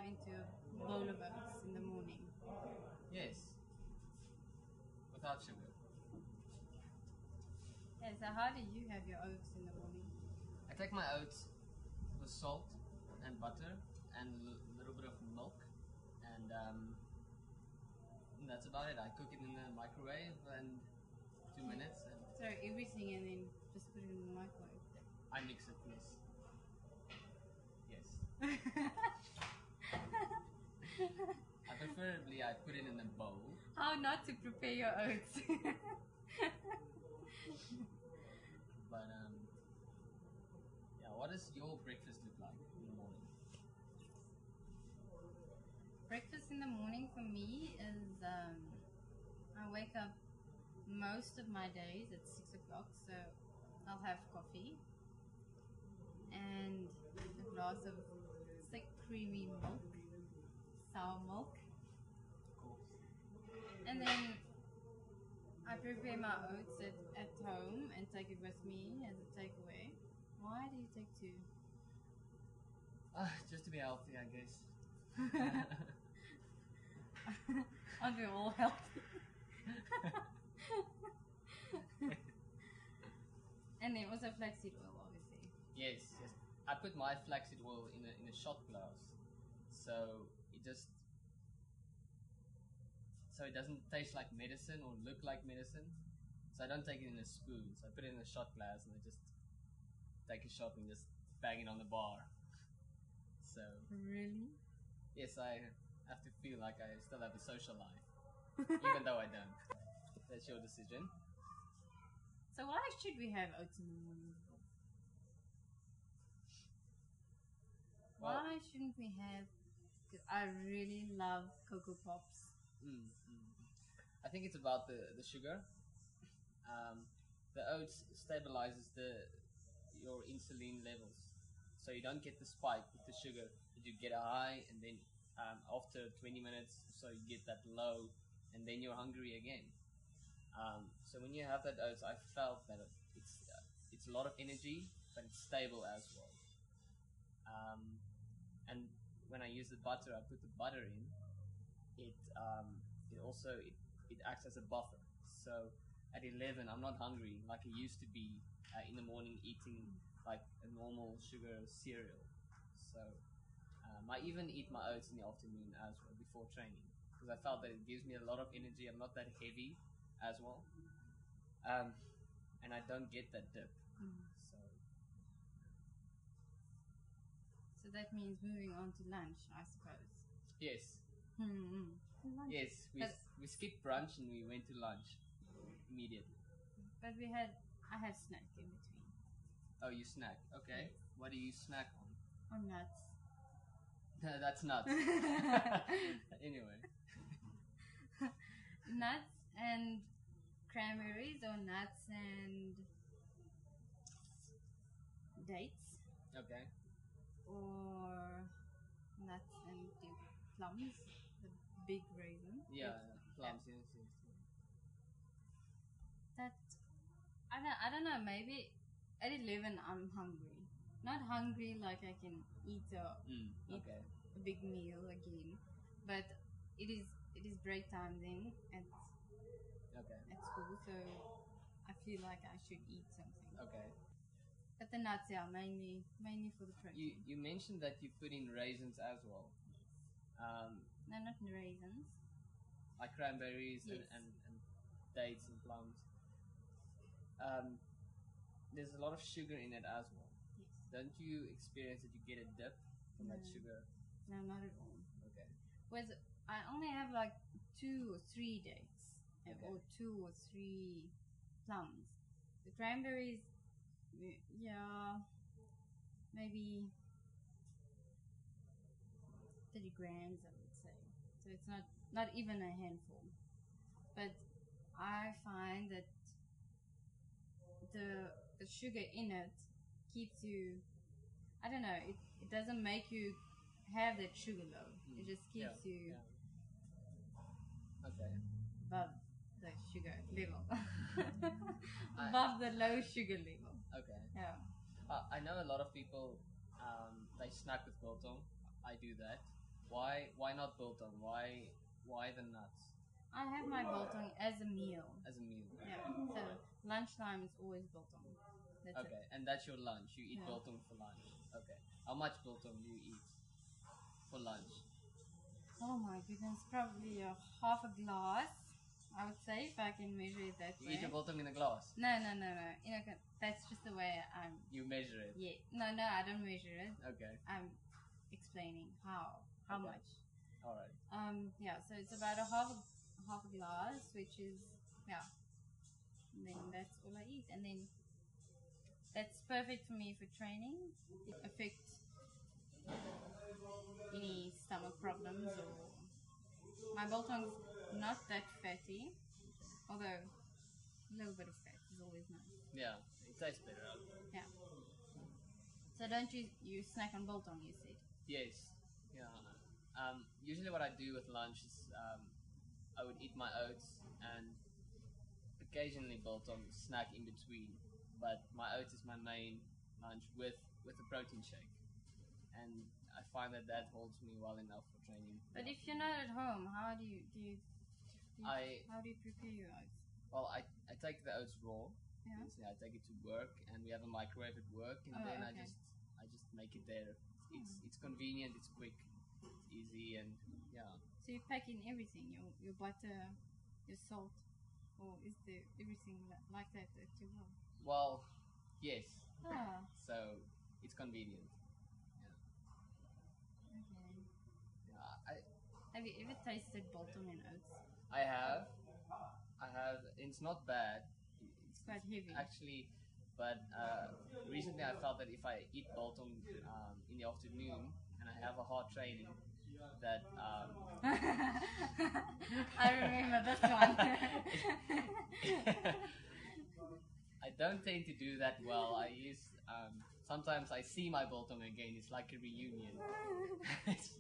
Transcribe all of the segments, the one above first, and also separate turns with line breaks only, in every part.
into a bowl of oats in the morning?
Yes. Without sugar.
Yeah, so how do you have your oats in the morning?
I take my oats with salt and butter and a little bit of milk, and that's about it. I cook it in the microwave and 2 minutes, and
So everything and then just put it in the microwave.
I mix it. Yes. Yes. Preferably I put it in a bowl.
How not to prepare your oats?
But yeah, what does your breakfast look like in the morning?
Breakfast in the morning for me is I wake up most of my days at 6 o'clock, so I'll have coffee and a glass of thick creamy milk, sour milk, and then I prepare my oats at home and take it with me as a takeaway. Why do you take two?
Just to be healthy, I guess.
Aren't we all healthy? And then also flaxseed oil, obviously.
Yes, yes. I put my flaxseed oil in a shot glass, so it doesn't taste like medicine or look like medicine. So I don't take it in a spoon. So I put it in a shot glass and I just take a shot and just bang it on the bar. So
Really?
yes, I have to feel like I still have a social life, even though I don't. That's your decision.
So why should we have oats in the morning?
Well,
Why shouldn't we have? Because I really love Cocoa Pops.
I think it's about the sugar. The oats stabilizes your insulin levels, so you don't get the spike with the sugar. You get a high, and then after 20 minutes, so you get that low, and then you're hungry again. So when you have that oats, I felt that it's a lot of energy, but it's stable as well. And when I use the butter, I put the butter in. It acts as a buffer. So at 11, I'm not hungry like I used to be in the morning eating like a normal sugar cereal. So I even eat my oats in the afternoon as well before training, because I felt that it gives me a lot of energy. I'm not that heavy as well, and I don't get that dip.
So that means moving on to lunch, I suppose.
Yes.
Lunch.
Yes, we skipped brunch and we went to lunch immediately.
But I have snack in between.
Oh, you snack? Okay.
Yes.
What do you snack on?
On nuts.
That's nuts. Anyway.
Nuts and cranberries, or nuts and dates.
Okay.
Or nuts and plums, the big raisin.
Yeah, plums. Yes.
That I don't know. Maybe at 11 I'm hungry. Not hungry like I can eat a big meal again, but it is break time then at school, so I feel like I should eat something.
Okay.
But the nuts, yeah, mainly for the protein.
You mentioned that you put in raisins as well.
No, not raisins.
Like cranberries.
Yes.
and dates and plums. There's a lot of sugar in it as well.
Yes.
Don't you experience that you get a dip from that sugar?
No, not at all.
Okay.
Whereas I only have like 2 or 3 dates, or 2 or 3 plums. The cranberries, yeah, maybe 30 grams, I would say. So it's not even a handful. But I find that the sugar in it keeps you, I don't know, it doesn't make you have that sugar low. It just keeps you above the sugar level. Above the low sugar level.
Okay.
Yeah.
I know a lot of people, they snack with biltong. I do that. Why not biltong? Why the nuts?
I have my biltong as a meal.
As a meal.
Yeah. So lunchtime is always biltong. That's
okay, and that's your lunch. You eat
Yeah.
biltong for lunch. Okay. How much biltong do you eat for lunch?
Oh my goodness, probably a half a glass. I would say, if I can measure it that
You
way.
eat your biltong in a glass?
No. You know, that's just the way I'm.
You measure it?
Yeah. No, I don't measure it.
Okay.
I'm explaining how
Okay.
much.
Alright.
Yeah. So it's about a half a glass, which is And then that's all I eat, and then that's perfect for me for training. It affects any stomach problems or my biltong's not that fatty, although a little bit of fat is always nice.
Yeah, it tastes better.
Yeah. So don't you snack on biltong, you said?
Yes. Yeah. Usually what I do with lunch is I would eat my oats and occasionally biltong snack in between, but my oats is my main lunch with a protein shake, and I find that holds me well enough for training.
But if you're not at home, how do you prepare your oats?
Well, I take the oats raw.
Yeah.
I take it to work, and we have a microwave at work, and then
okay.
I just make it there. It's convenient, it's quick, it's easy, and yeah.
So you pack in everything, your butter, your salt, or is there everything like that at your home?
Well, yes. So it's convenient.
Yeah. Okay.
Yeah,
Have you ever tasted biltong and oats?
I have. It's not bad.
It's quite heavy.
Actually, but recently I felt that if I eat biltong in the afternoon and I have a hard training, that
I remember this one.
I don't tend to do that well. I use sometimes I see my biltong again. It's like a reunion. It's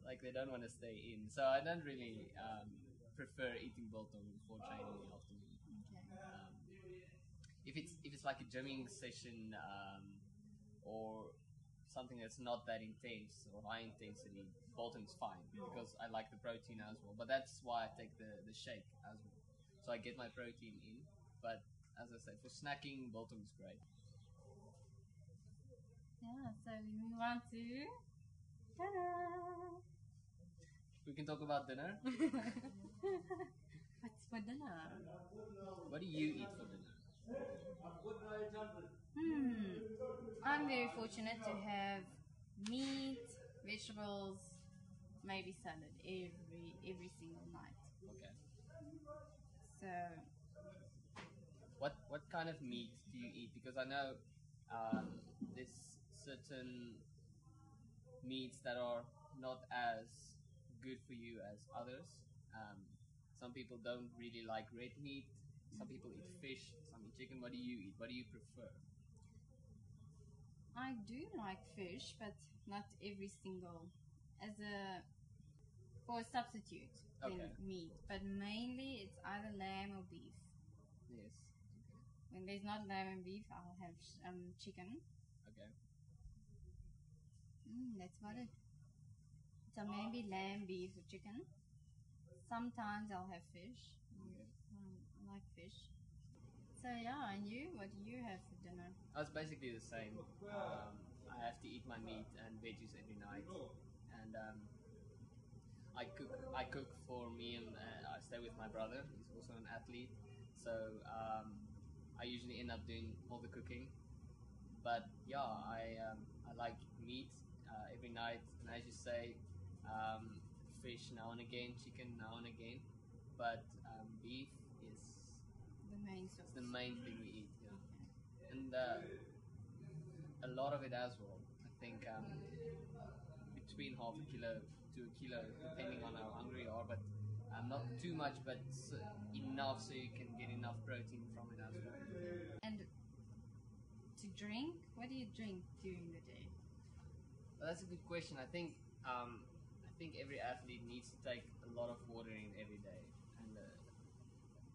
like they don't want to stay in, so I don't really prefer eating biltong before training in the afternoon.
Okay.
If it's like a gymming session or something that's not that intense or high intensity, biltong's fine because I like the protein as well. But that's why I take the shake as well, so I get my protein in. But as I said, for snacking, biltong's great.
Yeah. So we move on to dinner.
We can talk about dinner.
What's for dinner?
What do you eat for dinner?
I'm very fortunate to have meat, vegetables, maybe salad every single night.
Okay.
So
what kind of meat do you eat? Because I know there's certain meats that are not as good for you as others. Some people don't really like red meat. Some people eat fish. Some eat chicken. What do you eat? What do you prefer?
I do like fish, but not every single. For a substitute than meat, but mainly it's either lamb or beef.
Yes. Okay.
When there's not lamb and beef, I'll have chicken.
Okay.
That's about it. So maybe lamb, beef, or chicken. Sometimes I'll have fish. I like fish. So yeah, and you? What do you have for dinner?
It's basically the same. I have to eat my meat and veggies every night, and I cook for me, and I stay with my brother. He's also an athlete, so I usually end up doing all the cooking. But yeah, I like meat every night, and as you say, fish now and again, chicken now and again, but beef is
the main source.
It's the main thing we eat, yeah. And a lot of it as well. I think between half a kilo to a kilo, depending on how hungry you are, but not too much, but enough so you can get enough protein from it as well.
And to drink, what do you drink during the day?
Well, that's a good question. I think every athlete needs to take a lot of water in every day, and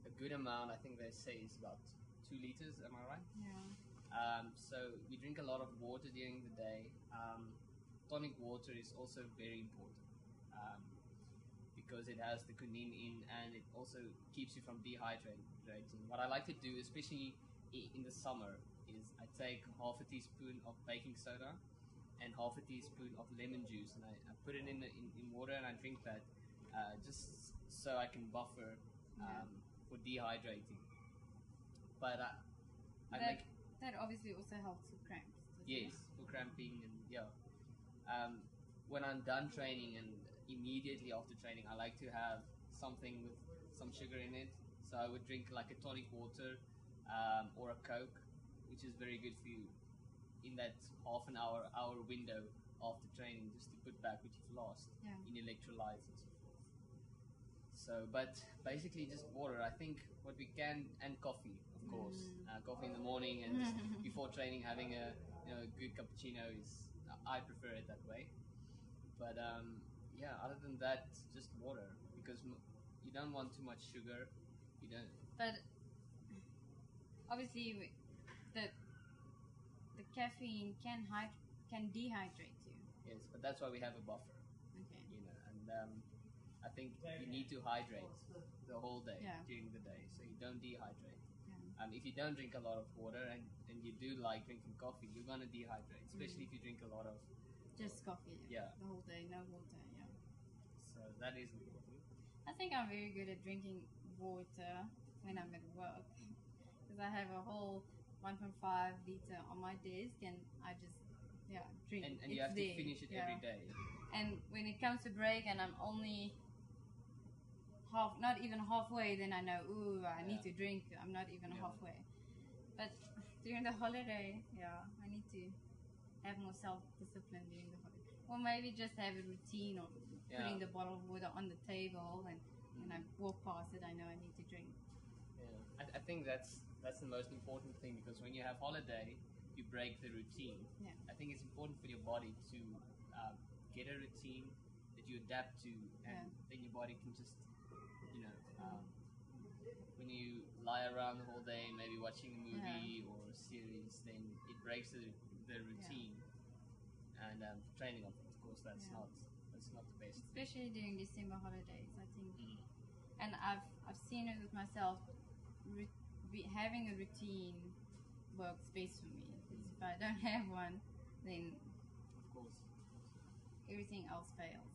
a good amount, I think they say, is about 2 liters. Am I right?
Yeah.
So we drink a lot of water during the day. tonic water is also very important because it has the quinine in, and it also keeps you from dehydrating. What I like to do, especially in the summer, is I take half a teaspoon of baking soda and half a teaspoon of lemon juice, and I put it in water, and I drink that just so I can buffer for dehydrating. But
that obviously also helps with cramps.
Yes, for cramping, and when I'm done training and immediately after training, I like to have something with some sugar in it. So I would drink like a tonic water or a Coke, which is very good for you in that half an hour window after training, just to put back what you've lost in electrolytes and so forth. So, but basically just water. I think what we can, and coffee, of course. Coffee in the morning, and just before training, having a good cappuccino is, I prefer it that way. But other than that, just water, because you don't want too much sugar. You don't.
But obviously, the caffeine can dehydrate you.
Yes, but that's why we have a buffer.
Okay.
And I think you need to hydrate the whole day during the day, so you don't dehydrate. If you don't drink a lot of water and you do like drinking coffee, you're gonna dehydrate, especially if you drink a lot of
just coffee.
Yeah.
The whole day, no water. Yeah.
So that is important.
I think I'm very good at drinking water when I'm at work, because I have a whole 1.5 liter on my desk, and I just drink.
And you have to finish it every day.
And when it comes to break, and I'm only not even halfway, then I know, I need to drink. I'm not even halfway. But during the holiday, I need to have more self-discipline during the holiday. Or maybe just have a routine of putting the bottle of water on the table, and when I walk past it, I know I need to drink.
Yeah, I think that's the most important thing, because when you have holiday, you break the routine.
Yeah.
I think it's important for your body to get a routine that you adapt to, and then your body can just, when you lie around the whole day, maybe watching a movie or a series, then it breaks the routine. And training, of course, that's not the best.
Especially during December holidays, I think. And I've seen it with myself. Having a routine works best for me. Because if I don't have one, then
of course
everything else fails.